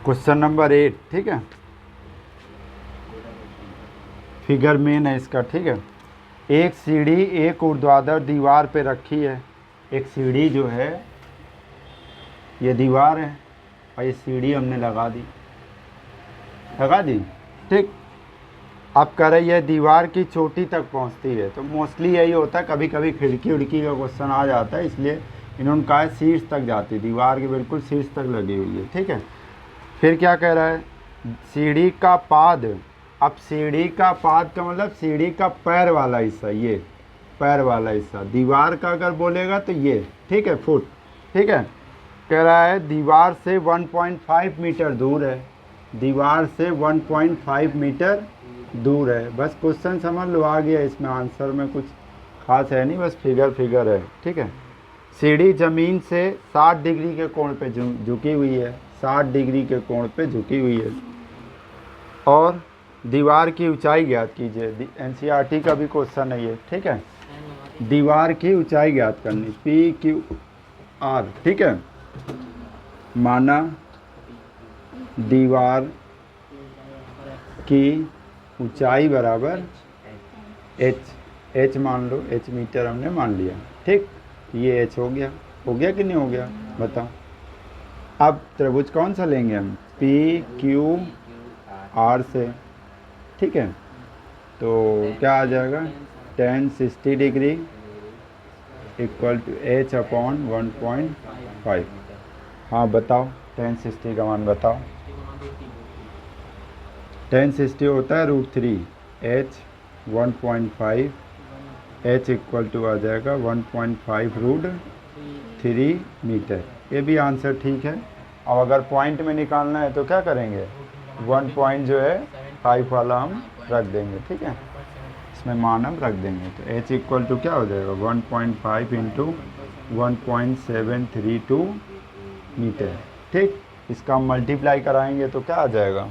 Question number 8, ठीक है। Figure main है इसका, ठीक है। एक सीढ़ी एक ऊर्ध्वाधर दीवार पे रखी है। एक सीढ़ी जो है ये दीवार है और ये सीढ़ी हमने लगा दी, ठीक। अब कह रही है दीवार की चोटी तक पहुंचती है, तो मोस्टली यही होता है, कभी कभी खिड़की उड़की का क्वेश्चन आ जाता है, इसलिए इन्होंने कहा है शीर्ष तक जाती है, दीवार के बिल्कुल शीर्ष तक लगी हुई है, ठीक है। फिर क्या कह रहा है, सीढ़ी का पाद। अब सीढ़ी का पाद का मतलब सीढ़ी का पैर वाला हिस्सा, ये पैर वाला हिस्सा। दीवार का अगर बोलेगा तो ये, ठीक है, फुट, ठीक है। कह रहा है दीवार से 1.5 मीटर दूर है, दीवार से 1.5 मीटर दूर है। बस क्वेश्चन समझ लो, आ गया। इसमें आंसर में कुछ खास है नहीं, बस फिगर है, ठीक है। सीढ़ी जमीन से 60 डिग्री के कोण पे झुकी हुई है, 60 डिग्री के कोण पे झुकी हुई है। और दीवार की ऊंचाई ज्ञात कीजिए। एनसीईआरटी का भी क्वेश्चन है ये, ठीक है। दीवार की ऊंचाई ज्ञात करनी, PQR, ठीक है। माना दीवार की ऊंचाई बराबर h मान लो, h मीटर हमने मान लिया, ठीक। ये h हो गया कि नहीं हो गया, बताओ। अब त्रिभुज कौन सा लेंगे हम, PQR से, ठीक है। तो क्या आ जाएगा, tan 60 degree equal to h upon 1.5। हाँ बताओ, tan 60 का मान बताओ। tan 60 होता है √3, h 1.5, h इक्वल टू आ जाएगा 1.5 √3 मीटर। ये भी आंसर ठीक है। अब अगर पॉइंट में निकालना है तो क्या करेंगे, 1 पॉइंट जो है 5 वाला हम रख देंगे, ठीक है। इसमें मान हम रख देंगे, तो h इक्वल टू क्या हो जाएगा, 1.5 इंटू 1.732 मीटर, ठीक। इसका हम मल्टीप्लाई कराएंगे तो क्या आ जाएगा,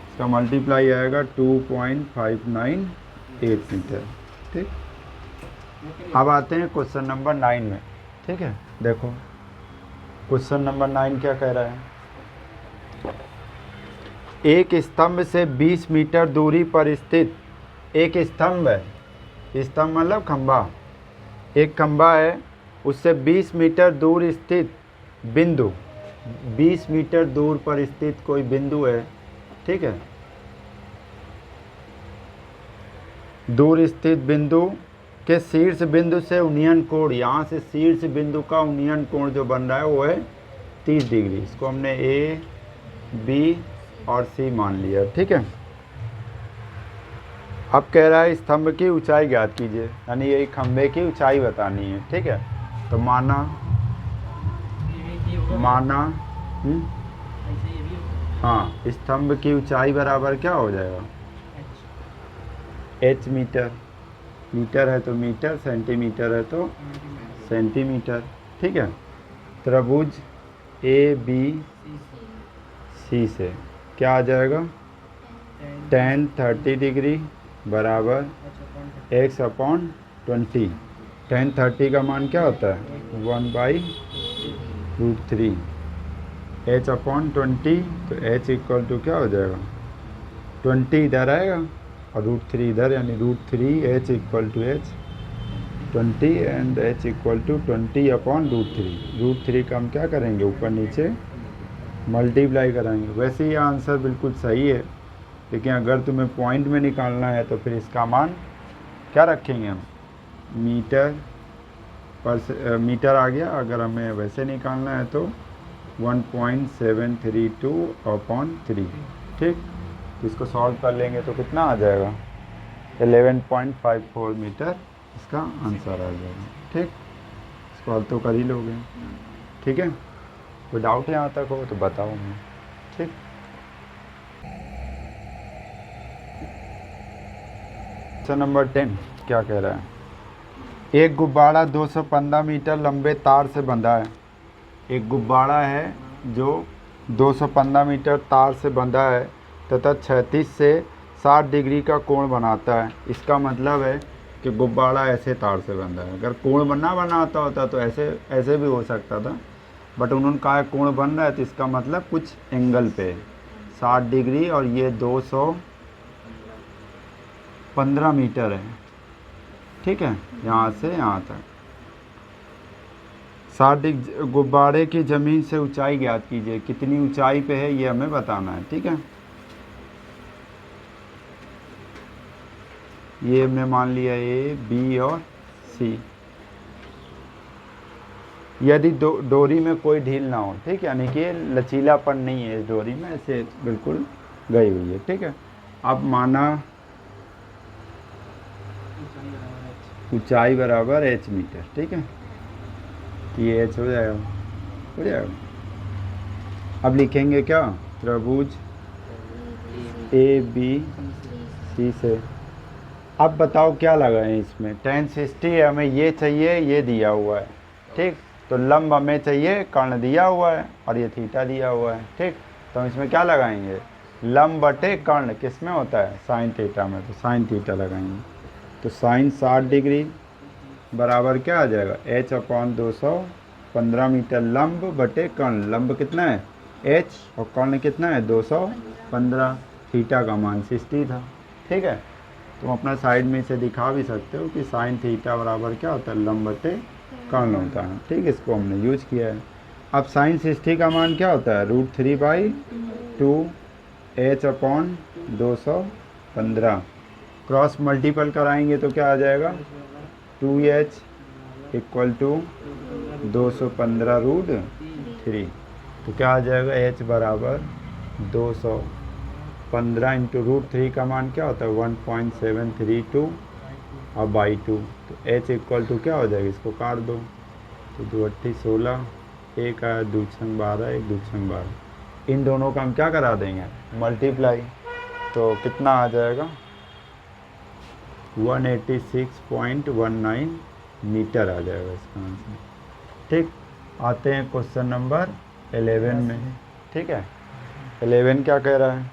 इसका मल्टीप्लाई आएगा 2.598 मीटर, ठीक। अब आते हैं क्वेश्चन नंबर 9 में, ठीक है। देखो क्वेश्चन नंबर 9 क्या कह रहा है, एक स्तंभ से 20 मीटर दूरी पर स्थित, एक स्तंभ है, स्तंभ मतलब खंभा, एक खंभा है, उससे 20 मीटर दूर स्थित बिंदु, 20 मीटर दूर पर स्थित कोई बिंदु है, ठीक है। दूर स्थित बिंदु के शीर्ष बिंदु से उन्नयन कोण, यहाँ से शीर्ष बिंदु का उन्नयन कोण जो बन रहा है वो है 30 डिग्री। इसको हमने A, B और C मान लिया, ठीक है। अब कह रहा है स्तंभ की ऊंचाई ज्ञात कीजिए, यानी ये खंभे की ऊंचाई बतानी है, ठीक है। तो माना हाँ, स्तंभ की ऊंचाई बराबर क्या हो जाएगा, h मीटर, मीटर है तो मीटर, सेंटीमीटर है तो सेंटीमीटर, ठीक है। त्रिभुज ABC से क्या आ जाएगा, tan 30 डिग्री बराबर x अपॉन 20। tan 30 का मान क्या होता है, 1/√3, h अपॉन 20, तो h इक्वल टू क्या हो जाएगा, 20 इधर आएगा और √3 इधर, यानी √3 h equal to h 20 and h equal to 20 upon √3। √3 का हम क्या करेंगे, ऊपर नीचे मल्टीप्लाई कराएंगे। वैसे ये आंसर बिल्कुल सही है, लेकिन अगर तुम्हें पॉइंट में निकालना है तो फिर इसका मान क्या रखेंगे हम, मीटर आ गया। अगर हमें वैसे निकालना है तो 1.732 अपॉन 3, ठीक। तो इसको सॉल्व कर लेंगे तो कितना आ जाएगा, 11.54 मीटर इसका आंसर आ जाएगा, ठीक। सॉल्व तो कर ही लोगे, ठीक है। कोई डाउट यहाँ तक हो तो बताओ मैं, ठीक। क्वेश्चन नंबर 10 क्या कह रहा है, एक गुब्बारा 215 मीटर लंबे तार से बंधा है। एक गुब्बारा है जो 215 मीटर तार से बंधा है तथा 36 से 60 डिग्री का कोण बनाता है। इसका मतलब है कि गुब्बारा ऐसे तार से बंधा है। अगर कोण ना बनाता होता तो ऐसे भी हो सकता था, बट उन्होंने कहा कोण बन रहा है तो इसका मतलब कुछ एंगल पे 60 डिग्री और ये 215 मीटर है, ठीक है, यहाँ से यहाँ तक। 60 डिग्री गुब्बारे की ज़मीन से ऊंचाई ज्ञात कीजिए, कितनी ऊंचाई पे है ये हमें बताना है, ठीक है। ये हमने मान लिया ए बी और सी। यदि डोरी में कोई ढील ना हो, ठीक है, यानी कि लचीलापन नहीं है इस डोरी में, ऐसे बिल्कुल गई हुई है, ठीक है। अब माना ऊंचाई बराबर h मीटर, ठीक है, ये h हो जाएगा। अब लिखेंगे क्या, त्रिभुज ए बी सी से। अब बताओ क्या लगाएं इसमें, tan 60 है, हमें ये चाहिए, ये दिया हुआ है, ठीक, तो लंब हमें चाहिए, कर्ण दिया हुआ है और ये थीटा दिया हुआ है, ठीक, तो हम इसमें क्या लगाएंगे, लंब बटे कर्ण किस में होता है, साइन थीटा में, तो साइन थीटा लगाएंगे। तो साइन 60 डिग्री बराबर क्या आ जाएगा, h/215 मीटर लंब बटे कर्ण। लंब कितना है h और कर्ण कितना है 215, थीटा का मान 60 था, ठीक है। तुम अपना साइड में इसे दिखा भी सकते हो कि साइन थीटा बराबर क्या होता है, लंब बटे कर्ण होता है, ठीक, इसको हमने यूज किया है। अब साइन 60 का मान क्या होता है, √3/2 h/215, क्रॉस मल्टीपल कराएंगे तो क्या आ जाएगा, 2h = 215√3, तो क्या आ जाएगा, h बराबर 215 इंटू √3 का मान क्या होता है 1.732 और बाई 2, तो h = क्या हो जाएगा, इसको काट दो, तो 2 8 16, एक आया 2 छंग 12, 1 2 छंग 12, इन दोनों का हम क्या करा देंगे, मल्टीप्लाई, तो कितना आ जाएगा 186.19 मीटर आ जाएगा इसका आंसर, ठीक। आते हैं क्वेश्चन नंबर 11 में, ठीक है। 11 क्या कह रहा है,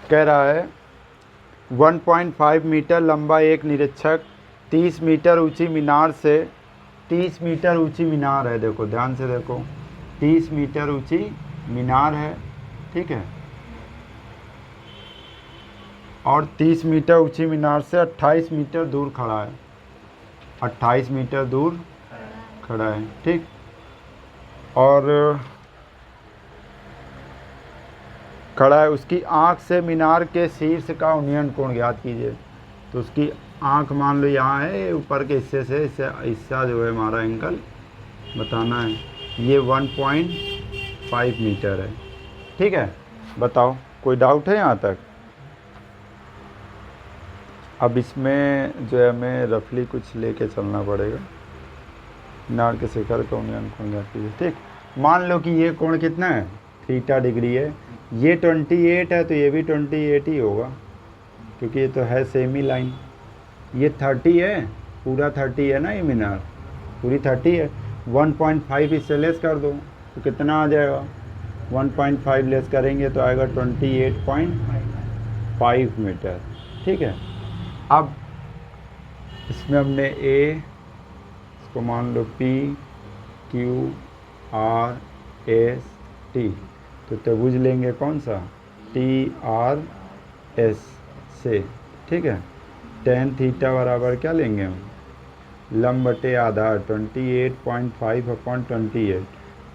कह रहा है 1.5 मीटर लंबा एक निरीक्षक 30 मीटर ऊंची मीनार से, 30 मीटर ऊंची मीनार है, देखो ध्यान से देखो, 30 मीटर ऊंची मीनार है, ठीक है, और 30 मीटर ऊंची मीनार से 28 मीटर दूर खड़ा है, 28 मीटर दूर खड़ा है, ठीक, और खड़ा है, उसकी आंख से मीनार के शीर्ष का उन्नयन कोण ज्ञात कीजिए। तो उसकी आंख मान लो यहाँ है, ऊपर के हिस्से से हिस्सा जो है हमारा एंगल बताना है, ये 1.5 मीटर है, ठीक है। बताओ कोई डाउट है यहाँ तक। अब इसमें जो है हमें रफली कुछ लेके चलना पड़ेगा, मीनार के शिखर का उन्नयन कोण ज्ञात कीजिए, ठीक। मान लो कि ये कोण कितना है, थीटा डिग्री है, ये 28 है तो ये भी 28 ही होगा, क्योंकि ये तो है सेमी लाइन। ये 30 है, पूरा 30 है ना, ये मीनार पूरी 30 है, 1.5 इससे लेस कर दो तो कितना आ जाएगा, 1.5 लेस करेंगे तो आएगा 28.5 मीटर, ठीक है। अब इसमें हमने ए, इसको मान लो P Q R S T, तो त्रिभुज लेंगे कौन सा, TRS से, ठीक है। tan थीटा बराबर क्या लेंगे हम, लंब बटे आधार 28.5/28,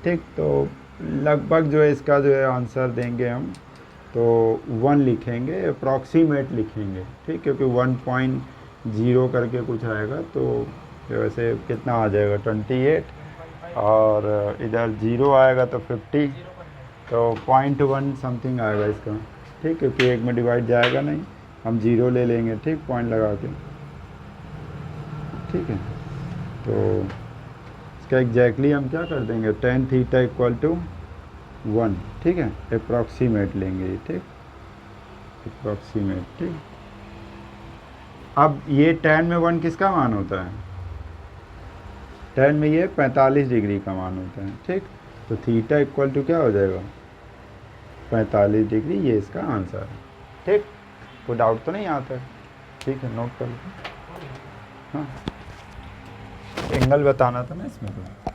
ठीक। तो लगभग जो है इसका जो है आंसर देंगे हम, तो 1 लिखेंगे, अप्रॉक्सीमेट लिखेंगे, ठीक, क्योंकि 1.0 करके कुछ आएगा, तो वैसे कितना आ जाएगा 28, और इधर 0 आएगा तो 50, तो 0.1 समथिंग आएगा इसका, ठीक, क्योंकि एक में डिवाइड जाएगा नहीं, हम 0 ले लेंगे, ठीक, पॉइंट लगा के, ठीक है। तो इसका एग्जैक्टली हम क्या कर देंगे, tan थीटा = 1, ठीक है, अप्रॉक्सीमेट लेंगे ये, ठीक, अप्रॉक्सीमेट, ठीक। अब ये tan में 1 किसका मान होता है, tan में ये 45 डिग्री का मान होता है, ठीक। तो थीटा = क्या हो जाएगा 45 डिग्री, ये इसका आंसर है, ठीक। कोई डाउट तो नहीं आता है, ठीक है, नोट कर लो। हाँ, एंगल बताना था ना इसमें तो।